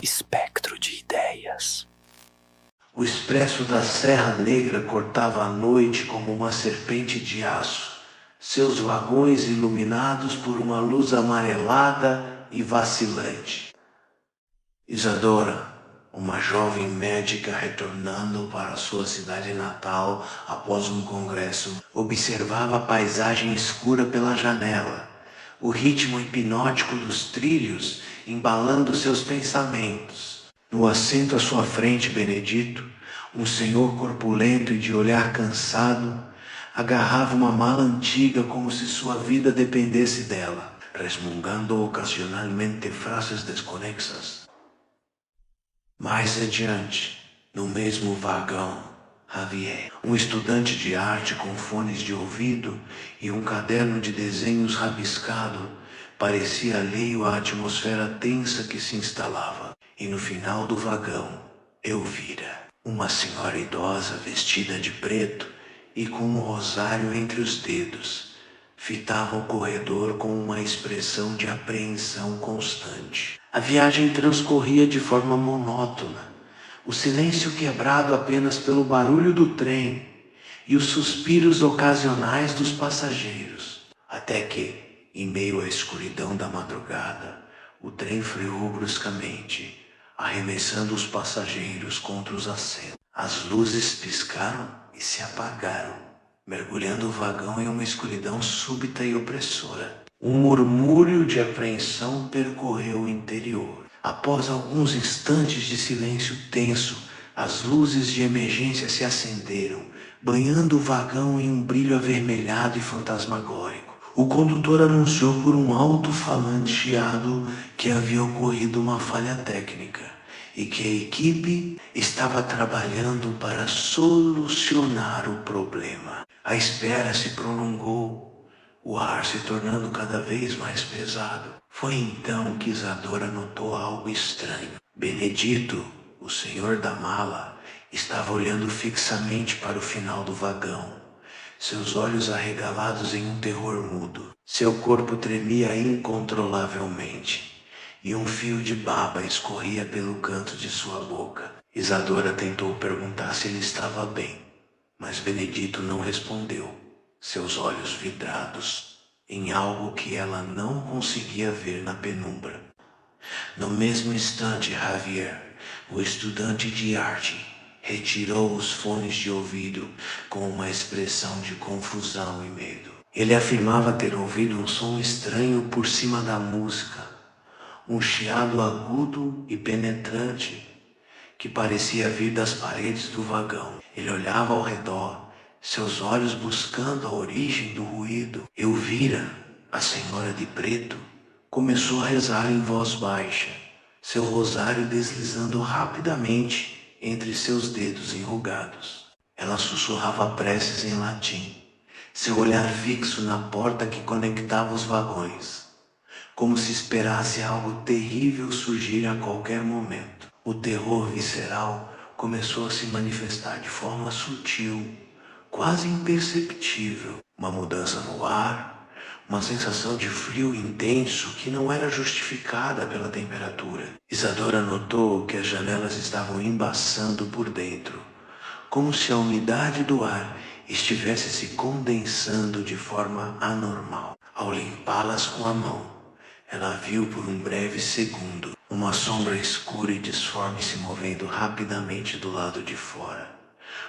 Espectro de ideias. O expresso da Serra Negra cortava a noite como uma serpente de aço, seus vagões iluminados por uma luz amarelada e vacilante. Isadora, uma jovem médica retornando para sua cidade natal após um congresso, observava a paisagem escura pela janela, o ritmo hipnótico dos trilhos embalando seus pensamentos. No assento à sua frente, Benedito, um senhor corpulento e de olhar cansado, agarrava uma mala antiga como se sua vida dependesse dela, resmungando ocasionalmente frases desconexas. Mais adiante, no mesmo vagão, Javier, um estudante de arte com fones de ouvido e um caderno de desenhos rabiscado, parecia alheio à atmosfera tensa que se instalava. E no final do vagão, Elvira, uma senhora idosa vestida de preto e com um rosário entre os dedos, fitava o corredor com uma expressão de apreensão constante. A viagem transcorria de forma monótona, o silêncio quebrado apenas pelo barulho do trem e os suspiros ocasionais dos passageiros. Até que, em meio à escuridão da madrugada, o trem freou bruscamente, arremessando os passageiros contra os assentos. As luzes piscaram e se apagaram, mergulhando o vagão em uma escuridão súbita e opressora. Um murmúrio de apreensão percorreu o interior. Após alguns instantes de silêncio tenso, as luzes de emergência se acenderam, banhando o vagão em um brilho avermelhado e fantasmagórico. O condutor anunciou por um alto-falante chiado que havia ocorrido uma falha técnica e que a equipe estava trabalhando para solucionar o problema. A espera se prolongou, o ar se tornando cada vez mais pesado. Foi então que Isadora notou algo estranho. Benedito, o senhor da mala, estava olhando fixamente para o final do vagão, seus olhos arregalados em um terror mudo. Seu corpo tremia incontrolavelmente e um fio de baba escorria pelo canto de sua boca. Isadora tentou perguntar se ele estava bem, mas Benedito não respondeu, seus olhos vidrados em algo que ela não conseguia ver na penumbra. No mesmo instante, Javier, o estudante de arte, retirou os fones de ouvido com uma expressão de confusão e medo. Ele afirmava ter ouvido um som estranho por cima da música, um chiado agudo e penetrante que parecia vir das paredes do vagão. Ele olhava ao redor, seus olhos buscando a origem do ruído. Elvira, a senhora de preto, começou a rezar em voz baixa, seu rosário deslizando rapidamente entre seus dedos enrugados. Ela sussurrava preces em latim, seu olhar fixo na porta que conectava os vagões, como se esperasse algo terrível surgir a qualquer momento. O terror visceral começou a se manifestar de forma sutil, quase imperceptível. Uma mudança no ar, uma sensação de frio intenso que não era justificada pela temperatura. Isadora notou que as janelas estavam embaçando por dentro, como se a umidade do ar estivesse se condensando de forma anormal. Ao limpá-las com a mão, ela viu por um breve segundo uma sombra escura e disforme se movendo rapidamente do lado de fora,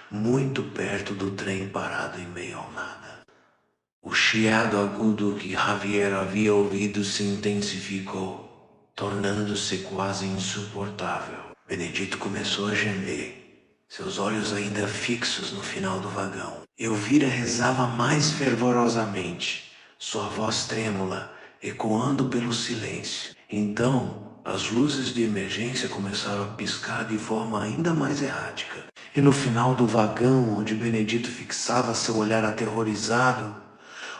muito perto do trem parado em meio ao nada. O chiado agudo que Javier havia ouvido se intensificou, tornando-se quase insuportável. Benedito começou a gemer, seus olhos ainda fixos no final do vagão. Elvira rezava mais fervorosamente, sua voz trêmula ecoando pelo silêncio. Então, as luzes de emergência começaram a piscar de forma ainda mais errática. E no final do vagão, onde Benedito fixava seu olhar aterrorizado,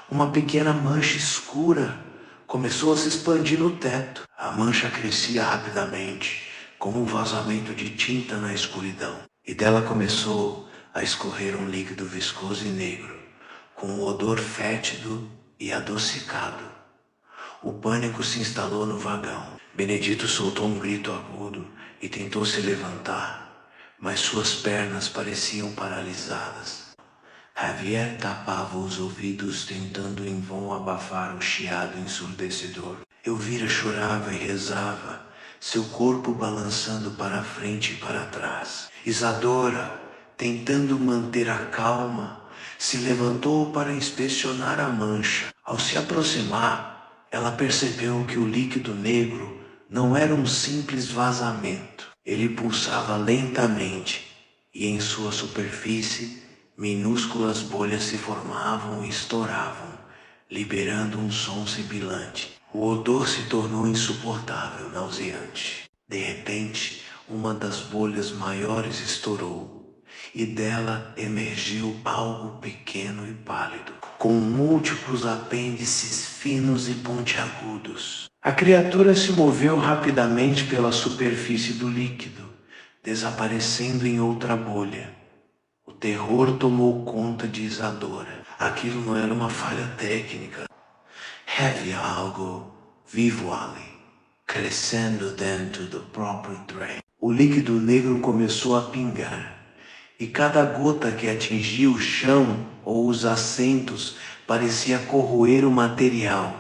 uma pequena mancha escura começou a se expandir no teto. A mancha crescia rapidamente, como um vazamento de tinta na escuridão. E dela começou a escorrer um líquido viscoso e negro, com um odor fétido e adocicado. O pânico se instalou no vagão. Benedito soltou um grito agudo e tentou se levantar, mas suas pernas pareciam paralisadas. Javier tapava os ouvidos tentando em vão abafar o chiado ensurdecedor. Elvira chorava e rezava, seu corpo balançando para frente e para trás. Isadora, tentando manter a calma, se levantou para inspecionar a mancha. Ao se aproximar, ela percebeu que o líquido negro não era um simples vazamento. Ele pulsava lentamente e em sua superfície minúsculas bolhas se formavam e estouravam, liberando um som sibilante. O odor se tornou insuportável, nauseante. De repente, uma das bolhas maiores estourou, e dela emergiu algo pequeno e pálido, com múltiplos apêndices finos e pontiagudos. A criatura se moveu rapidamente pela superfície do líquido, desaparecendo em outra bolha. O terror tomou conta de Isadora. Aquilo não era uma falha técnica. Havia algo vivo ali, crescendo dentro do próprio trem. O líquido negro começou a pingar, e cada gota que atingia o chão ou os assentos parecia corroer o material,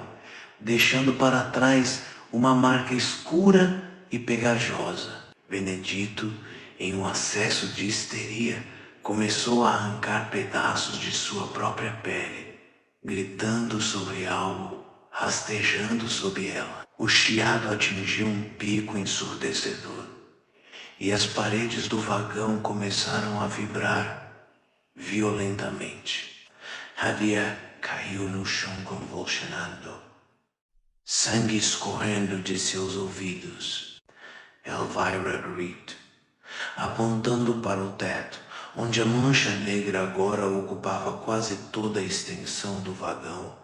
deixando para trás uma marca escura e pegajosa. Benedito, em um acesso de histeria, começou a arrancar pedaços de sua própria pele, gritando sobre algo, rastejando sob ela. O chiado atingiu um pico ensurdecedor, e as paredes do vagão começaram a vibrar violentamente. Javier caiu no chão convulsionando, sangue escorrendo de seus ouvidos. Elvira grita, apontando para o teto, onde a mancha negra agora ocupava quase toda a extensão do vagão,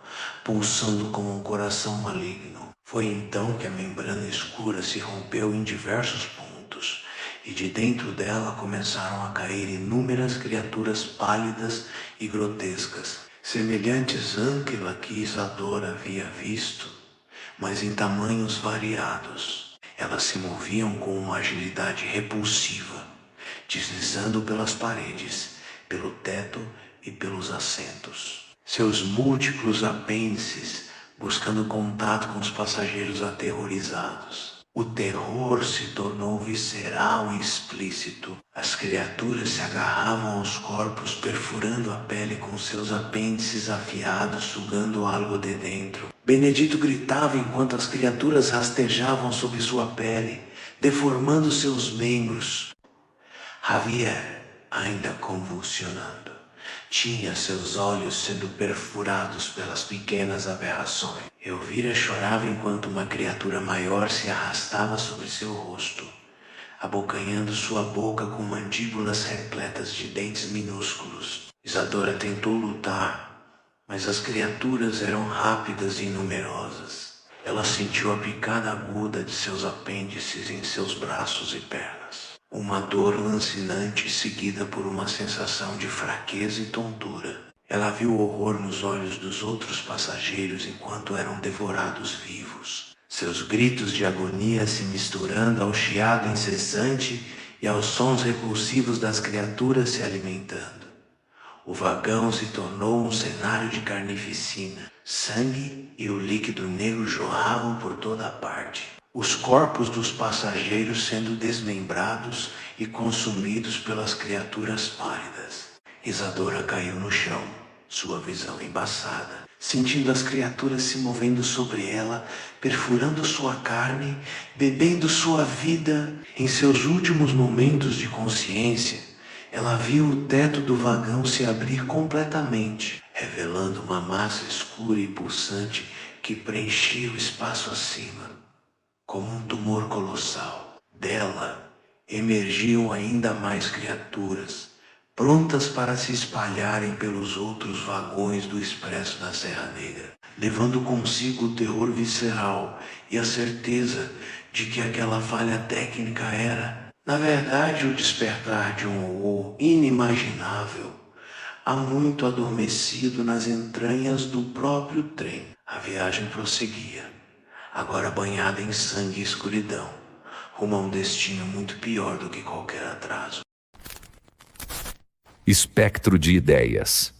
pulsando como um coração maligno. Foi então que a membrana escura se rompeu em diversos pontos, e de dentro dela começaram a cair inúmeras criaturas pálidas e grotescas, semelhantes àquela que Isadora havia visto, mas em tamanhos variados. Elas se moviam com uma agilidade repulsiva, deslizando pelas paredes, pelo teto e pelos assentos. Seus múltiplos apêndices buscando contato com os passageiros aterrorizados. O terror se tornou visceral e explícito. As criaturas se agarravam aos corpos, perfurando a pele com seus apêndices afiados, sugando algo de dentro. Benedito gritava enquanto as criaturas rastejavam sob sua pele, deformando seus membros. Javier, ainda convulsionando, tinha seus olhos sendo perfurados pelas pequenas aberrações. Elvira chorava enquanto uma criatura maior se arrastava sobre seu rosto, abocanhando sua boca com mandíbulas repletas de dentes minúsculos. Isadora tentou lutar, mas as criaturas eram rápidas e numerosas. Ela sentiu a picada aguda de seus apêndices em seus braços e pernas. Uma dor lancinante seguida por uma sensação de fraqueza e tontura. Ela viu o horror nos olhos dos outros passageiros enquanto eram devorados vivos. Seus gritos de agonia se misturando ao chiado incessante e aos sons repulsivos das criaturas se alimentando. O vagão se tornou um cenário de carnificina. Sangue e o líquido negro jorravam por toda a parte. Os corpos dos passageiros sendo desmembrados e consumidos pelas criaturas pálidas. Isadora caiu no chão, sua visão embaçada, sentindo as criaturas se movendo sobre ela, perfurando sua carne, bebendo sua vida. Em seus últimos momentos de consciência, ela viu o teto do vagão se abrir completamente, revelando uma massa escura e pulsante que preenchia o espaço acima. Como um tumor colossal. Dela emergiam ainda mais criaturas, prontas para se espalharem pelos outros vagões do Expresso da Serra Negra, levando consigo o terror visceral e a certeza de que aquela falha técnica era, na verdade, o despertar de um horror inimaginável, há muito adormecido nas entranhas do próprio trem. A viagem prosseguia. agora banhada em sangue e escuridão, rumo a um destino muito pior do que qualquer atraso. Espectro de ideias.